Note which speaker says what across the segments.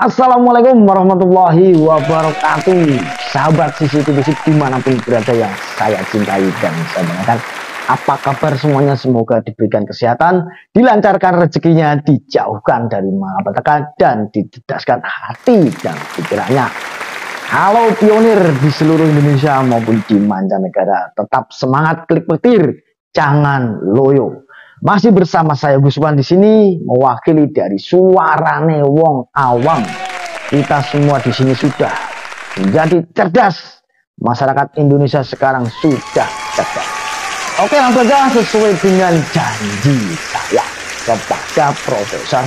Speaker 1: Assalamualaikum warahmatullahi wabarakatuh. Sahabat CCTV dimanapun berada yang saya cintai dan saya banggakan. Apa kabar semuanya? Semoga diberikan kesehatan, dilancarkan rezekinya, dijauhkan dari malapetaka dan dicerdaskan hati dan pikirannya. Halo pionir di seluruh Indonesia maupun di mancanegara, tetap semangat, klik petir, jangan loyo. Masih bersama saya Guswan di sini mewakili dari suarane wong awam. Kita semua di sini sudah menjadi cerdas. Masyarakat Indonesia sekarang sudah cerdas. Oke, langsung saja sesuai dengan janji saya kepada Profesor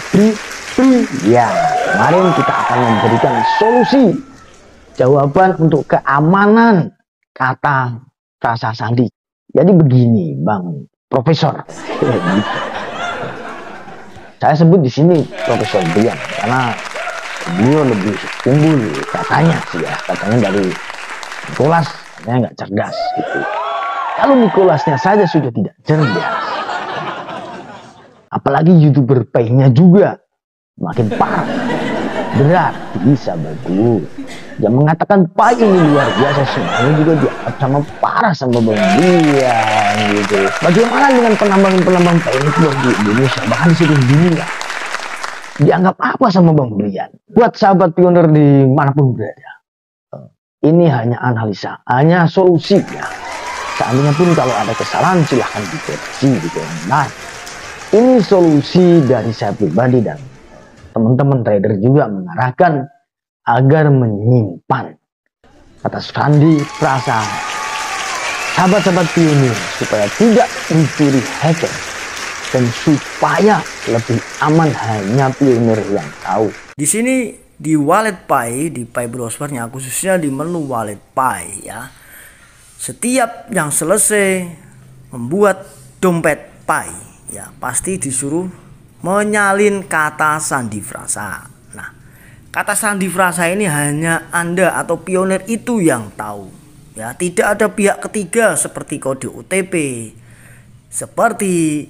Speaker 1: ya. Kemarin kita akan memberikan solusi jawaban untuk keamanan kata frasa sandi. Jadi begini, Bang Profesor, saya sebut di sini Profesor Brian karena beliau lebih unggul katanya sih ya, katanya dari Nicholas katanya nggak cerdas gitu. Kalau Nicholasnya saja sudah tidak cerdas, apalagi YouTuber pay-nya juga makin parah. Berarti sahabatku yang mengatakan pay ini luar biasa, semuanya juga dianggap sama parah sama Bang Brian gitu. Bagaimana dengan penambang pay ini di Indonesia bahkan di seluruh dunia? Dianggap apa sama Bang Brian? Buat sahabat pionir dimanapun berada, ini hanya analisa, hanya solusi ya. Seandainya pun kalau ada kesalahan silahkan dikoreksi gitu. Nah, ini solusi dari saya pribadi dan teman-teman trader juga mengarahkan agar menyimpan kata sandi frasa sahabat-sahabat pionir supaya tidak mencuri hacker dan supaya lebih aman hanya pionir yang tahu.
Speaker 2: Di sini di wallet Pi, di Pi browsernya khususnya di menu wallet Pi ya. Setiap yang selesai membuat dompet Pi ya pasti disuruh menyalin kata sandi frasa. Nah, kata sandi frasa ini hanya Anda atau pionir itu yang tahu. Ya, tidak ada pihak ketiga seperti kode OTP, seperti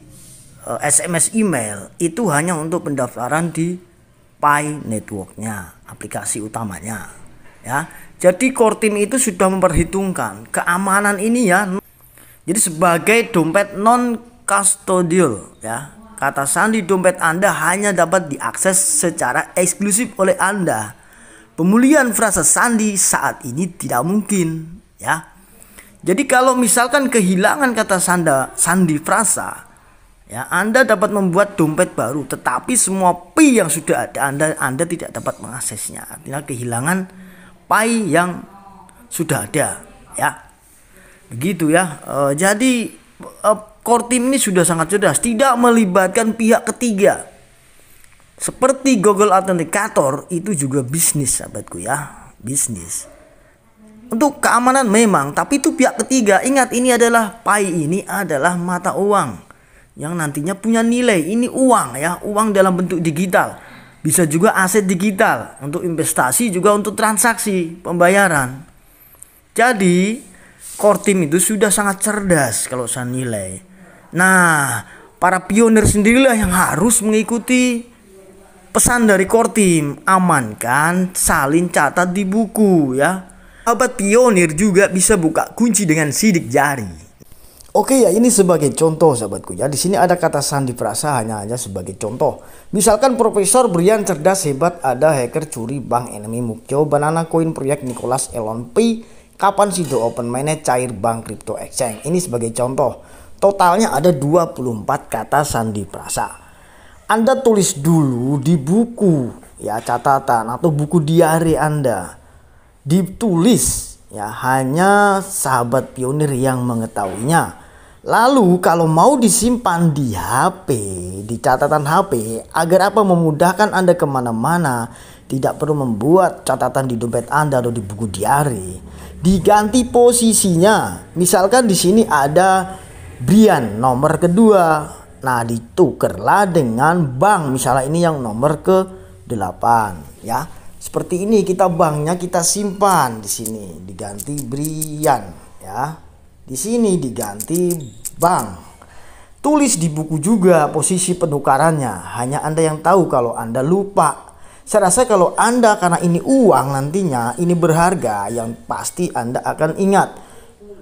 Speaker 2: SMS email. Itu hanya untuk pendaftaran di Pi networknya, aplikasi utamanya. Ya, jadi core team itu sudah memperhitungkan keamanan ini ya. Jadi sebagai dompet non custodial ya. Kata sandi dompet Anda hanya dapat diakses secara eksklusif oleh Anda. Pemulihan frasa sandi saat ini tidak mungkin, ya. Jadi kalau misalkan kehilangan kata sandi frasa, ya Anda dapat membuat dompet baru, tetapi semua pi yang sudah ada Anda tidak dapat mengaksesnya. Artinya kehilangan pi yang sudah ada, ya. Begitu ya. Jadi core team ini sudah sangat cerdas, tidak melibatkan pihak ketiga. Seperti Google Authenticator itu juga bisnis sahabatku ya, bisnis. Untuk keamanan memang, tapi itu pihak ketiga. Ingat ini adalah Pi, ini adalah mata uang yang nantinya punya nilai. Ini uang ya, uang dalam bentuk digital. Bisa juga aset digital untuk investasi juga untuk transaksi pembayaran. Jadi core team itu sudah sangat cerdas kalau saya nilai. Nah, para pionir sendirilah yang harus mengikuti pesan dari core team. Amankan, salin, catat di buku ya. Sahabat pionir juga bisa buka kunci dengan sidik jari. Oke ya, ini sebagai contoh sahabatku ya. Di sini ada kata sandi frasa hanya sebagai contoh. Misalkan Profesor Brian cerdas hebat, ada hacker curi bank enemy Mukjo, banana coin proyek Nicholas Elon P. Kapan Sido open mainnet cair bank crypto exchange. Ini sebagai contoh. Totalnya ada 24 kata sandi frasa. Anda tulis dulu di buku ya, catatan atau buku diary Anda. Ditulis ya, hanya sahabat pionir yang mengetahuinya. Lalu kalau mau disimpan di HP, di catatan HP, agar apa memudahkan Anda kemana-mana, tidak perlu membuat catatan di dompet Anda atau di buku diary. Diganti posisinya. Misalkan di sini ada Brian nomor kedua. Nah, ditukerlah dengan bank. Misalnya ini yang nomor ke-8 ya. Seperti ini kita banknya kita simpan di sini, diganti Brian ya. Di sini diganti bank. Tulis di buku juga posisi penukarannya. Hanya Anda yang tahu. Kalau Anda lupa, Saya rasa kalau Anda, karena ini uang nantinya, ini berharga, yang pasti Anda akan ingat.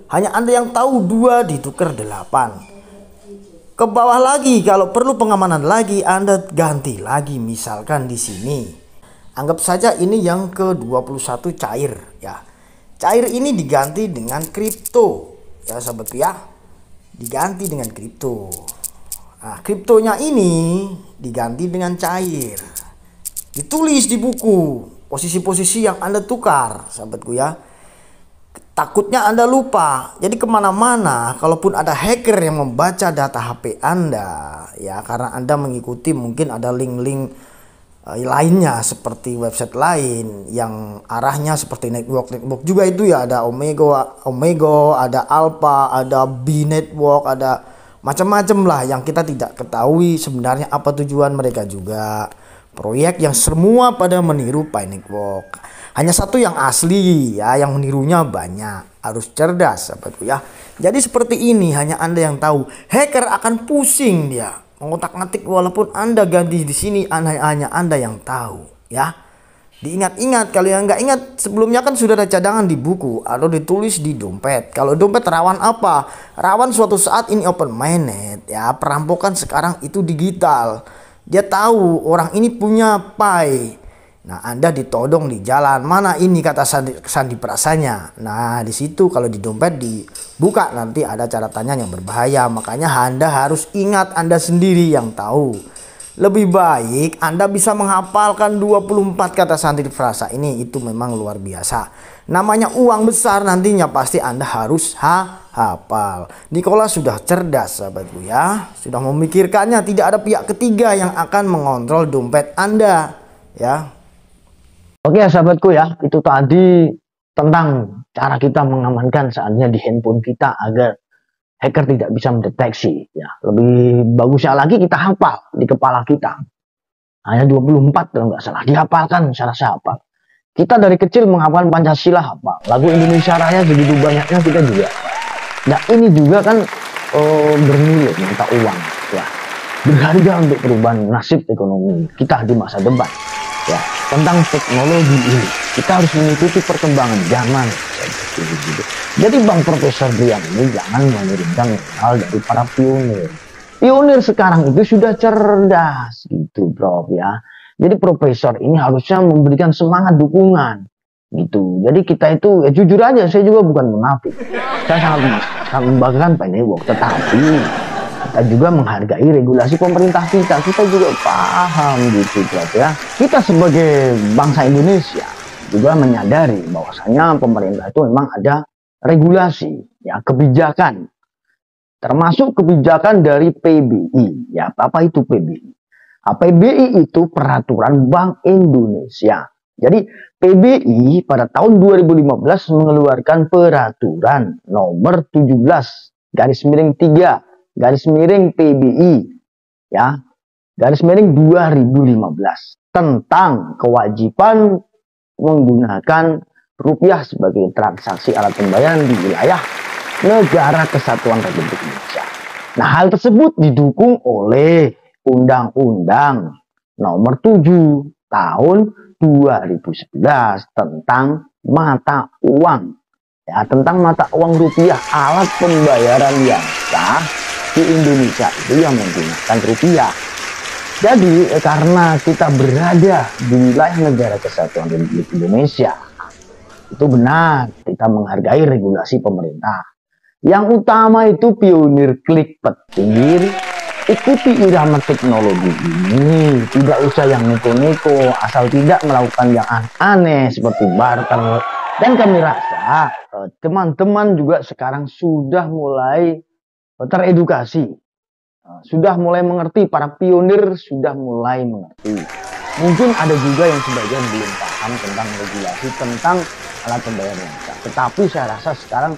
Speaker 2: Hanya Anda yang tahu 2 ditukar 8. Ke bawah lagi, kalau perlu pengamanan lagi, Anda ganti lagi. Misalkan di sini, anggap saja ini yang ke-21 cair ya. Cair ini diganti dengan kripto ya sahabatku ya. Diganti dengan kripto. Nah, kriptonya ini diganti dengan cair. Ditulis di buku posisi-posisi yang Anda tukar, sahabatku ya. Takutnya Anda lupa. Jadi kemana-mana, kalaupun ada hacker yang membaca data HP Anda, ya karena Anda mengikuti mungkin ada link-link lainnya seperti website lain yang arahnya seperti network juga itu ya, ada Omega, ada Alpha, ada B Network, ada macam-macam lah yang kita tidak ketahui sebenarnya apa tujuan mereka juga. Proyek yang semua pada meniru Pi Network. Hanya satu yang asli ya, yang menirunya banyak. Harus cerdas sahabatku ya. Jadi seperti ini, hanya Anda yang tahu. Hacker akan pusing dia mengotak-ngatik, walaupun Anda ganti di sini, hanya Anda yang tahu ya. Diingat-ingat, kalau yang nggak ingat sebelumnya kan sudah ada cadangan di buku atau ditulis di dompet. Kalau dompet rawan apa? Rawan suatu saat ini open mainnet ya. Perampokan sekarang itu digital. Dia tahu orang ini punya Pi. Nah, Anda ditodong di jalan. Mana ini kata sandi perasanya. Nah, di situ kalau di dompet dibuka nanti ada catatannya yang berbahaya. Makanya Anda harus ingat, Anda sendiri yang tahu. Lebih baik Anda bisa menghafalkan 24 kata sandi frasa ini. Itu memang luar biasa. Namanya uang besar, nantinya pasti Anda harus hafal. Nikola sudah cerdas sahabatku ya. Sudah memikirkannya, tidak ada pihak ketiga yang akan mengontrol dompet Anda ya.
Speaker 1: Oke ya sahabatku ya, itu tadi tentang cara kita mengamankan seandainya di handphone kita agar hacker tidak bisa mendeteksi ya. Lebih bagusnya lagi kita hafal di kepala kita. Hanya 24 kalau nggak salah, dihafalkan secara hafal. Kita dari kecil menghafal Pancasila hafal, lagu Indonesia Raya segitu banyaknya kita juga. Nah ini juga kan bernilai mata uang ya, berharga untuk perubahan nasib ekonomi kita di masa depan ya. Tentang teknologi ini kita harus mengikuti perkembangan zaman. Jadi Bang Profesor Brian ini jangan mengirimkan hal dari para pionir. Pionir sekarang itu sudah cerdas gitu Prof ya. Jadi profesor ini harusnya memberikan semangat dukungan gitu. Jadi kita itu ya jujur aja, saya juga bukan munafik. Saya sangat membanggakan Pi Network, tetapi kita juga menghargai regulasi pemerintah kita. Kita juga paham gitu Prof ya. Kita sebagai bangsa Indonesia juga menyadari bahwasanya pemerintah itu memang ada regulasi ya, kebijakan. Termasuk kebijakan dari PBI ya. Apa itu PBI? PBI itu peraturan Bank Indonesia. Jadi PBI pada tahun 2015 mengeluarkan peraturan nomor 17/3 PBI ya, /2015 tentang kewajiban menggunakan rupiah sebagai transaksi alat pembayaran di wilayah Negara Kesatuan Republik Indonesia. Nah, hal tersebut didukung oleh Undang-Undang Nomor 7 Tahun 2011 tentang mata uang. Ya, tentang mata uang rupiah, alat pembayaran yang sah di Indonesia itu yang menggunakan rupiah. Jadi karena kita berada di wilayah Negara Kesatuan Republik Indonesia, itu benar kita menghargai regulasi pemerintah. Yang utama itu pionir klik petir, ikuti irama teknologi ini, tidak usah yang neko-neko, asal tidak melakukan yang aneh seperti barter. Dan kami rasa teman-teman juga sekarang sudah mulai teredukasi, sudah mulai mengerti, para pionir sudah mulai mengerti. Mungkin ada juga yang sebagian belum paham tentang regulasi tentang alat pembayaran yang sah. Tetapi saya rasa sekarang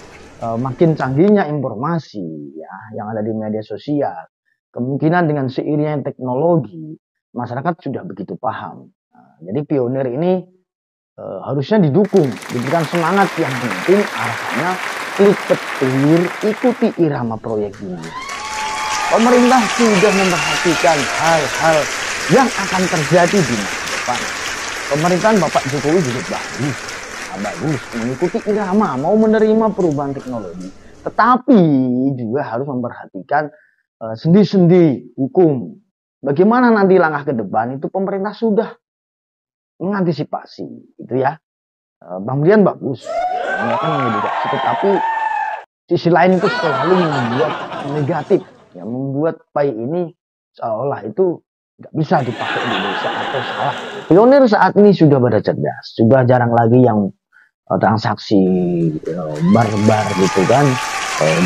Speaker 1: makin canggihnya informasi ya yang ada di media sosial, kemungkinan dengan seiringnya teknologi masyarakat sudah begitu paham. Jadi pionir ini harusnya didukung, diberikan semangat. Yang penting arahnya klik petir, ikuti irama proyek ini. Pemerintah sudah memperhatikan hal-hal yang akan terjadi di masa depan. Pemerintahan Bapak Jokowi juga bagus. Nah, bagus mengikuti irama, mau menerima perubahan teknologi. Tetapi juga harus memperhatikan sendi-sendi hukum. Bagaimana nanti langkah ke depan itu pemerintah sudah mengantisipasi, gitu ya. Pemberian bagus, mengeluarkan mengedukasi, tetapi sisi lain itu selalu membuat negatif, ya, membuat pai ini seolah itu nggak bisa dipakai di Indonesia atau salah. Pionir saat ini sudah pada cerdas, sudah jarang lagi yang transaksi barbar gitu kan,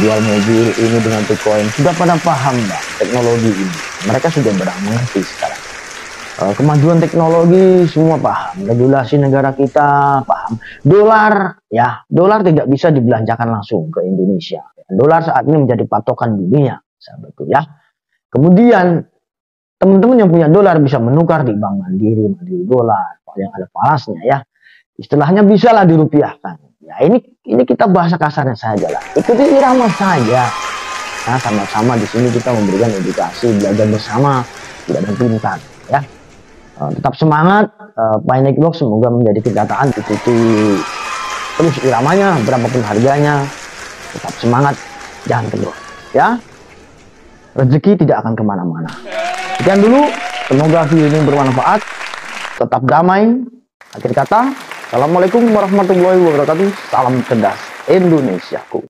Speaker 1: jual mobil ini dengan Bitcoin, sudah pada paham Mbak, teknologi ini. Mereka sudah mengerti sekarang. Kemajuan teknologi semua paham, regulasi negara kita paham. Dolar, ya, dolar tidak bisa dibelanjakan langsung ke Indonesia. Dolar saat ini menjadi patokan dunia, sahabatku ya. Kemudian teman-teman yang punya dolar bisa menukar di bank mandiri dolar yang ada falasnya ya. Istilahnya bisalah dirupiahkan. Ya ini kita bahasa kasarnya saja lah. Ikuti irama saja. Nah, sama-sama di sini kita memberikan edukasi, belajar bersama, tidak ada pintar ya. Tetap semangat, Pai Network semoga menjadi kenyataan, ikuti terus iramanya, berapapun harganya, tetap semangat, jangan kendor, ya. Rezeki tidak akan kemana-mana. Sekian dulu, semoga video ini bermanfaat, tetap damai. Akhir kata, assalamualaikum warahmatullahi wabarakatuh, salam cerdas Indonesiaku.